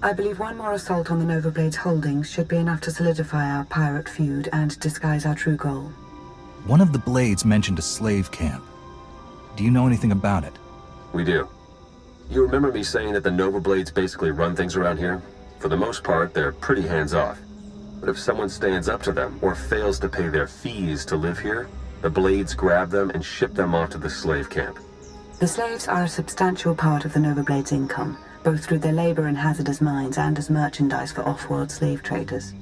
I believe one more assault on the Nova Blade's holdings should be enough to solidify our pirate feud and disguise our true goal. One of the Blades mentioned a slave camp. Do you know anything about it? We do. You remember me saying that the Nova Blades basically run things around here? For the most part, they're pretty hands-off. But if someone stands up to them or fails to pay their fees to live here, the Blades grab them and ship them off to the slave camp. The slaves are a substantial part of the Nova Blade's income, both through their labor in hazardous mines and as merchandise for off-world slave traders.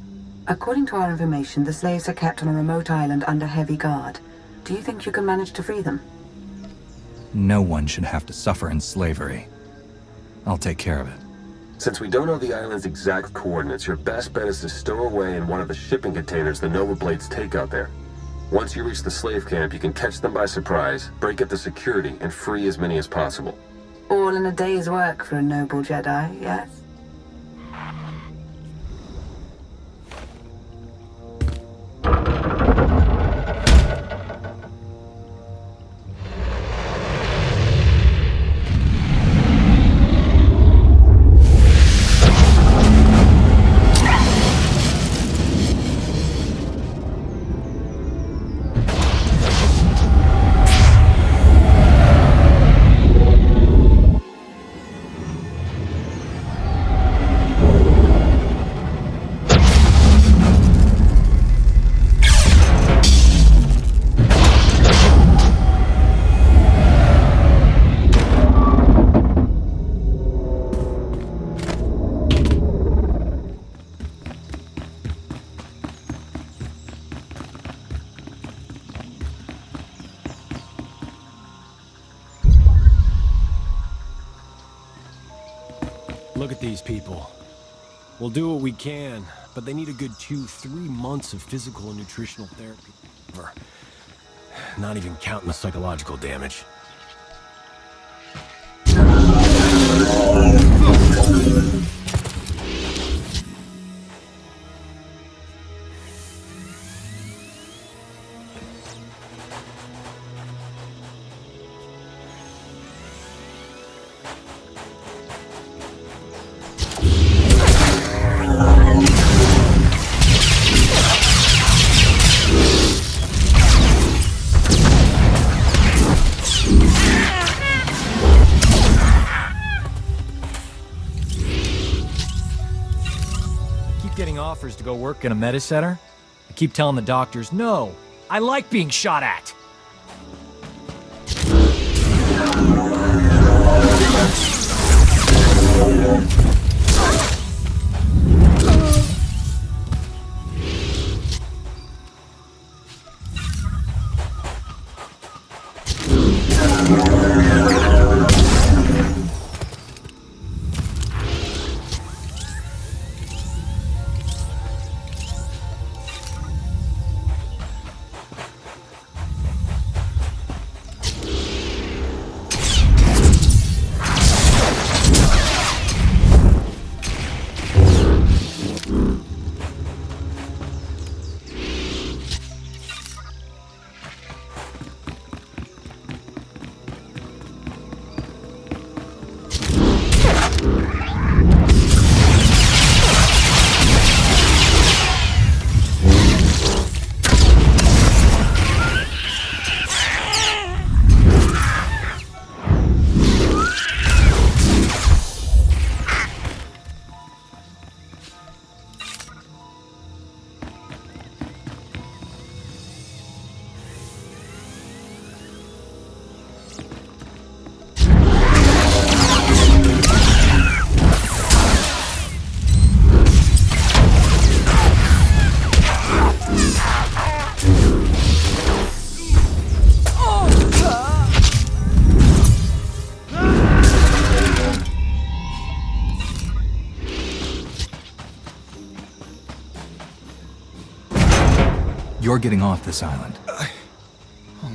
According to our information, the slaves are kept on a remote island under heavy guard. Do you think you can manage to free them? No one should have to suffer in slavery. I'll take care of it. Since we don't know the island's exact coordinates, your best bet is to stow away in one of the shipping containers the Nova Blades take out there. Once you reach the slave camp, you can catch them by surprise, break up the security, and free as many as possible. All in a day's work for a noble Jedi, yes? Look at these people. We'll do what we can, but they need a good 2-3 months of physical and nutritional therapy. Not even counting the psychological damage. Offers to go work in a meta center. I keep telling the doctors, no, I like being shot at. You're getting off this island.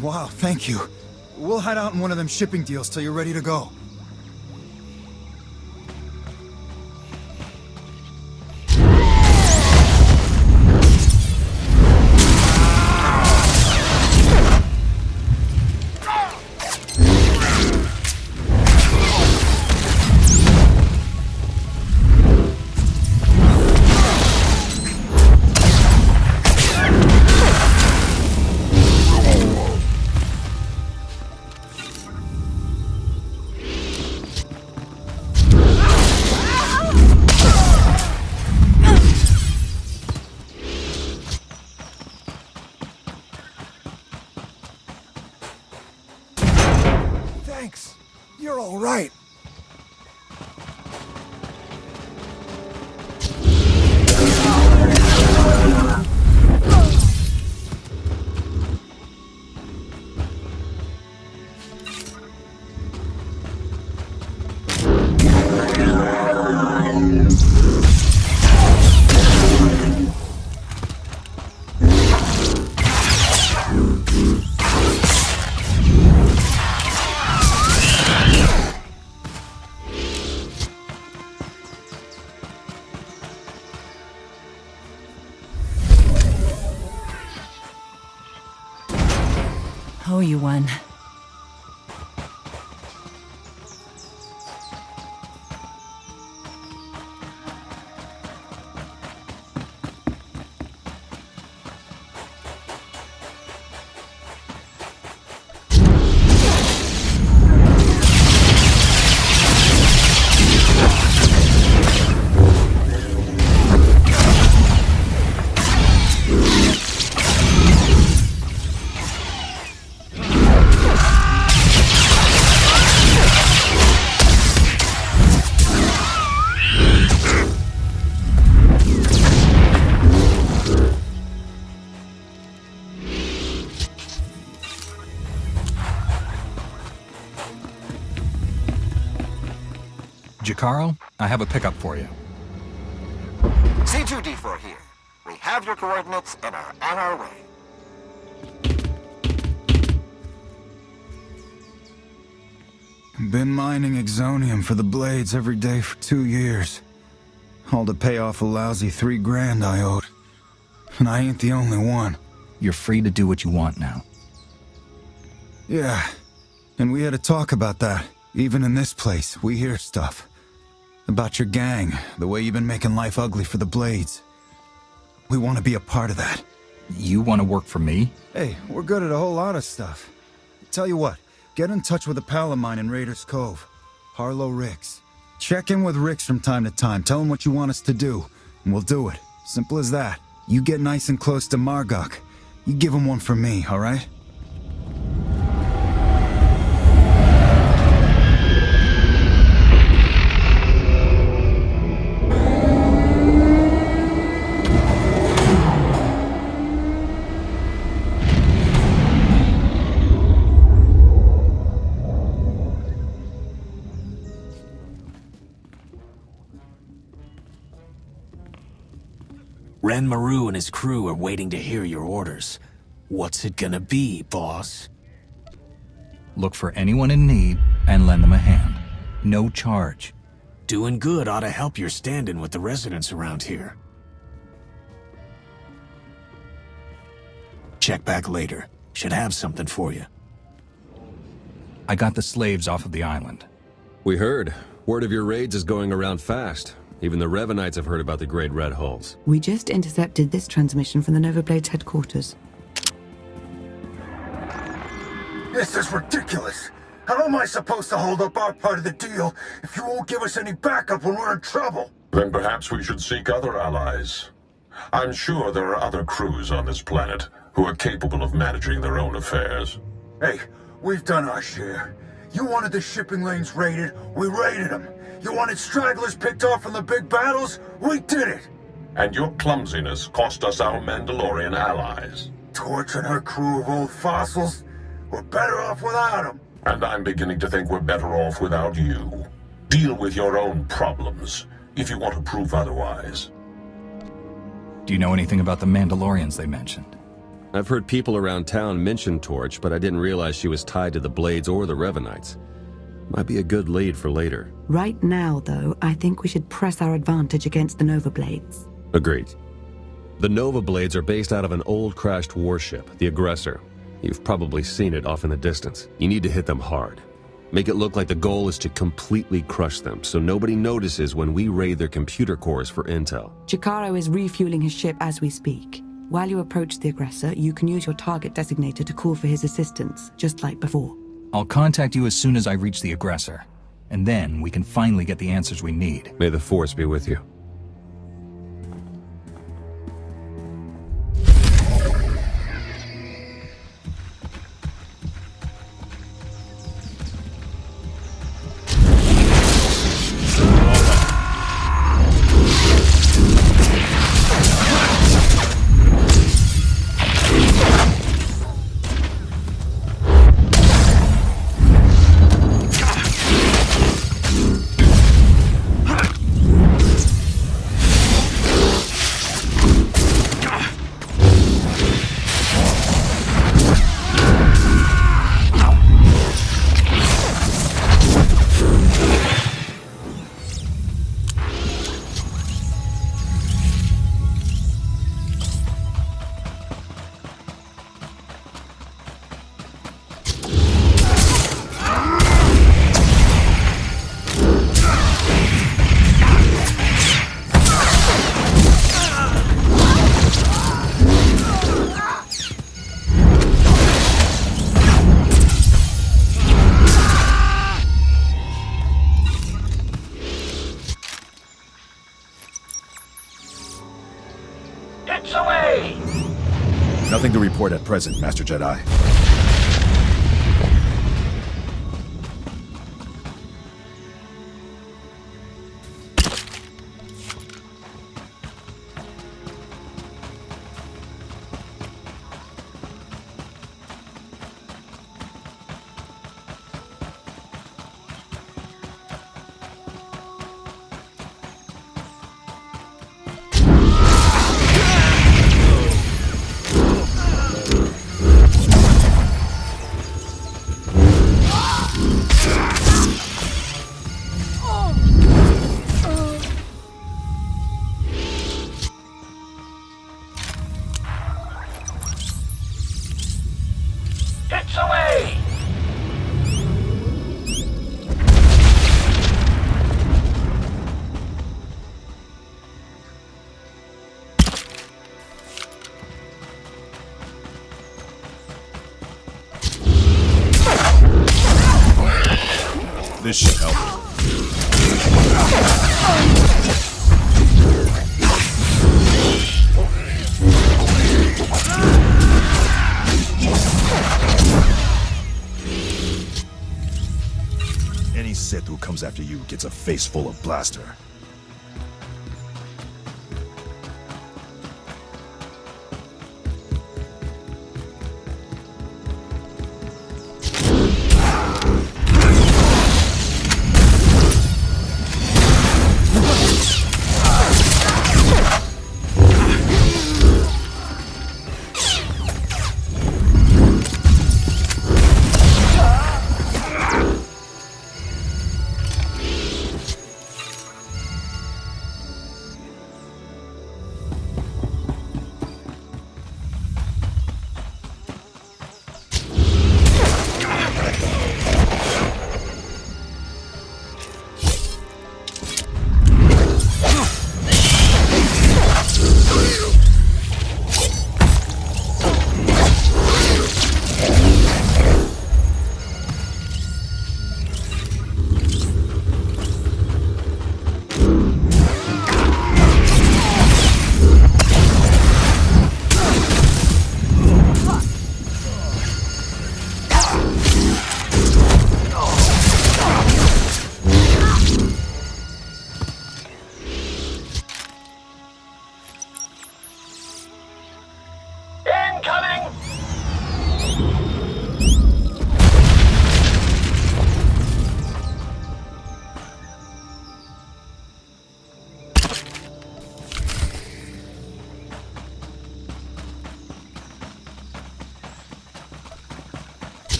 Wow, thank you. We'll hide out in one of them shipping deals till you're ready to go. owe you one. Jakaro, I have a pickup for you. C2D4 here. We have your coordinates and are on our way. Been mining exonium for the blades every day for 2 years. All to pay off a lousy $3 grand I owed. And I ain't the only one. You're free to do what you want now. Yeah, and we had a talk about that. Even in this place, we hear stuff. About your gang, the way you've been making life ugly for the Blades. We want to be a part of that. You want to work for me? Hey, we're good at a whole lot of stuff. Tell you what, get in touch with a pal of mine in Raiders Cove. Harlow Ricks. Check in with Ricks from time to time, tell him what you want us to do, and we'll do it. Simple as that. You get nice and close to Margok. You give him one for me, alright? Ren Maru and his crew are waiting to hear your orders. What's it gonna be, boss? Look for anyone in need and lend them a hand. No charge. Doing good ought to help your stand-in with the residents around here. Check back later. Should have something for you. I got the slaves off of the island. We heard. Word of your raids is going around fast. Even the Revanites have heard about the Great Red Hulls. We just intercepted this transmission from the Nova Blades headquarters. This is ridiculous. How am I supposed to hold up our part of the deal if you won't give us any backup when we're in trouble? Then perhaps we should seek other allies. I'm sure there are other crews on this planet who are capable of managing their own affairs. Hey, we've done our share. You wanted the shipping lanes raided, we raided them. You wanted stragglers picked off from the big battles, we did it. And your clumsiness cost us our Mandalorian allies. Torch and her crew of old fossils, we're better off without them. And I'm beginning to think we're better off without you. Deal with your own problems, if you want to prove otherwise. Do you know anything about the Mandalorians they mentioned? I've heard people around town mention Torch, but I didn't realize she was tied to the Blades or the Revanites. Might be a good lead for later. Right now, though, I think we should press our advantage against the Nova Blades. Agreed. The Nova Blades are based out of an old crashed warship, the Aggressor. You've probably seen it off in the distance. You need to hit them hard. Make it look like the goal is to completely crush them, so nobody notices when we raid their computer cores for intel. Jakaro is refueling his ship as we speak. While you approach the Aggressor, you can use your target designator to call for his assistance, just like before. I'll contact you as soon as I reach the Aggressor, and then we can finally get the answers we need. May the Force be with you. It's away! Nothing to report at present, Master Jedi. It's away! This should help. Any Sith who comes after you gets a face full of blaster.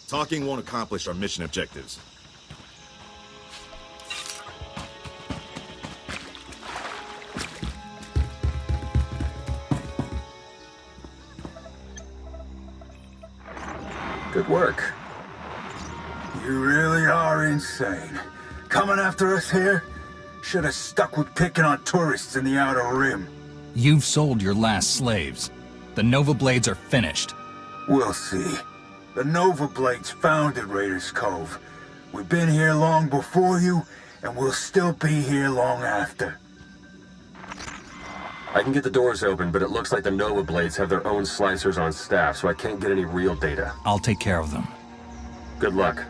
Talking won't accomplish our mission objectives. Good work. You really are insane. Coming after us here? Should have stuck with picking on tourists in the Outer Rim. You've sold your last slaves. The Nova Blades are finished. We'll see. The Nova Blades founded Raiders Cove. We've been here long before you, and we'll still be here long after. I can get the doors open, but it looks like the Nova Blades have their own slicers on staff, so I can't get any real data. I'll take care of them. Good luck.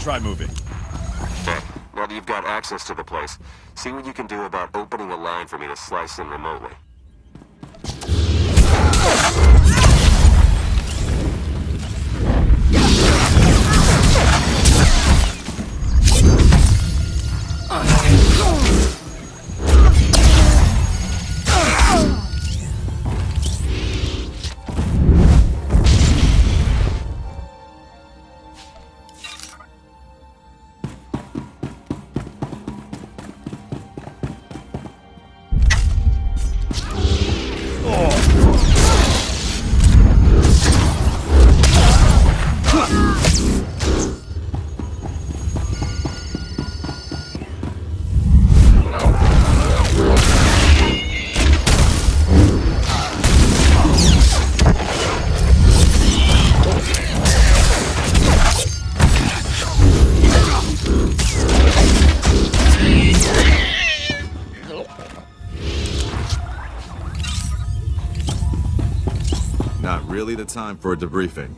try moving. Okay, now that you've got access to the place, see what you can do about opening a line for me to slice in remotely. Not really the time for a debriefing.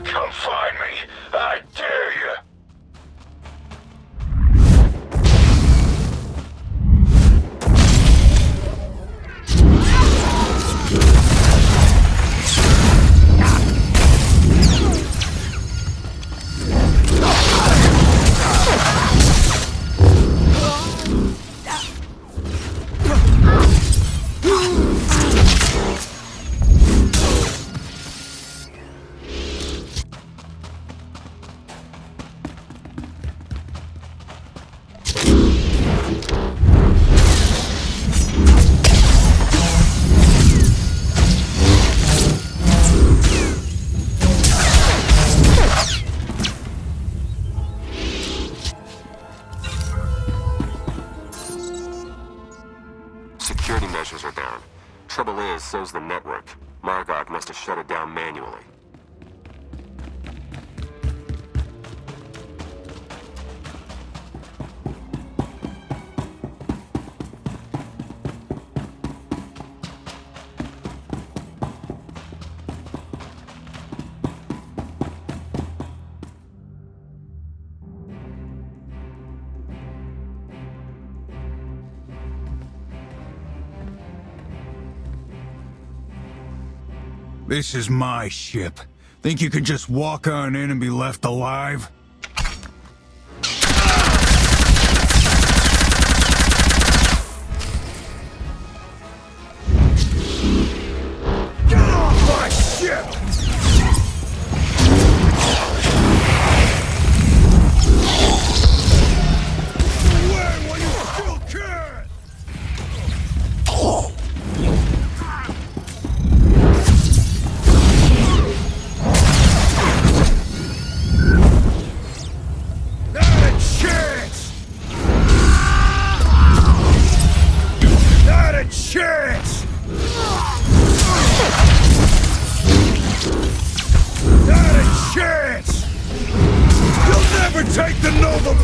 Come find me. I dare you. Security measures are down. Trouble is, so's the network. Margok must have shut it down manually. This is my ship. Think you can just walk on in and be left alive? Get off my ship!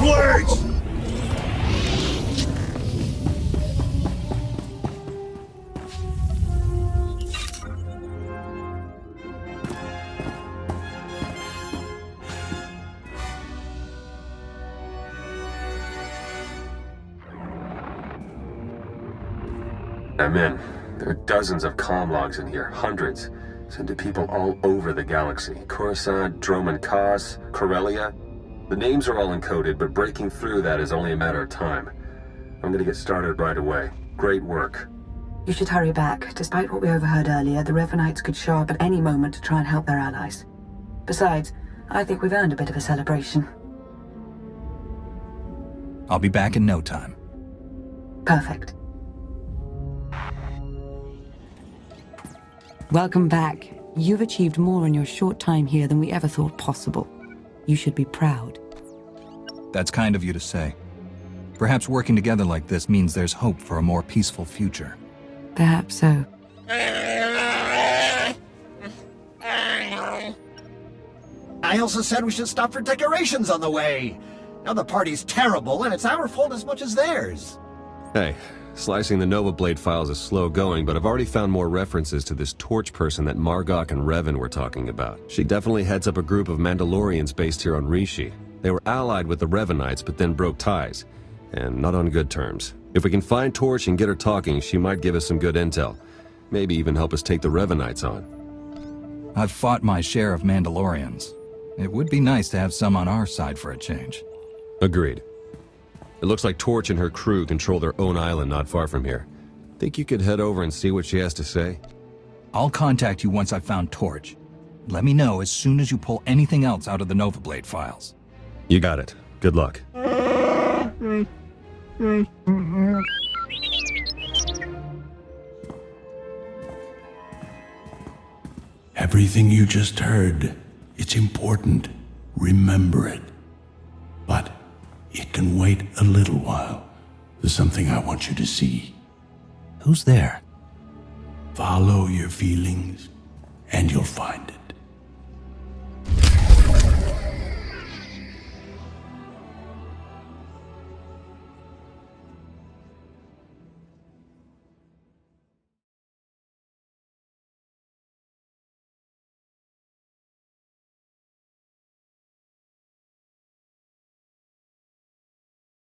Blades! I'm in. There are dozens of comm logs in here, hundreds. Sent to people all over the galaxy. Coruscant, Droman Kos, Corellia. The names are all encoded, but breaking through that is only a matter of time. I'm gonna get started right away. Great work. You should hurry back. Despite what we overheard earlier, the Revanites could show up at any moment to try and help their allies. Besides, I think we've earned a bit of a celebration. I'll be back in no time. Perfect. Welcome back. You've achieved more in your short time here than we ever thought possible. You should be proud. That's kind of you to say. Perhaps working together like this means there's hope for a more peaceful future. Perhaps so. I also said we should stop for decorations on the way. Now the party's terrible, and it's our fault as much as theirs. Hey, slicing the Nova Blade files is slow going, but I've already found more references to this Torch person that Margok and Revan were talking about. She definitely heads up a group of Mandalorians based here on Rishi. They were allied with the Revanites, but then broke ties, and not on good terms. If we can find Torch and get her talking, she might give us some good intel. Maybe even help us take the Revanites on. I've fought my share of Mandalorians. It would be nice to have some on our side for a change. Agreed. It looks like Torch and her crew control their own island not far from here. Think you could head over and see what she has to say? I'll contact you once I've found Torch. Let me know as soon as you pull anything else out of the Nova Blade files. You got it. Good luck. Everything you just heard, it's important. Remember it. But it can wait a little while. There's something I want you to see. Who's there? Follow your feelings, and you'll find it.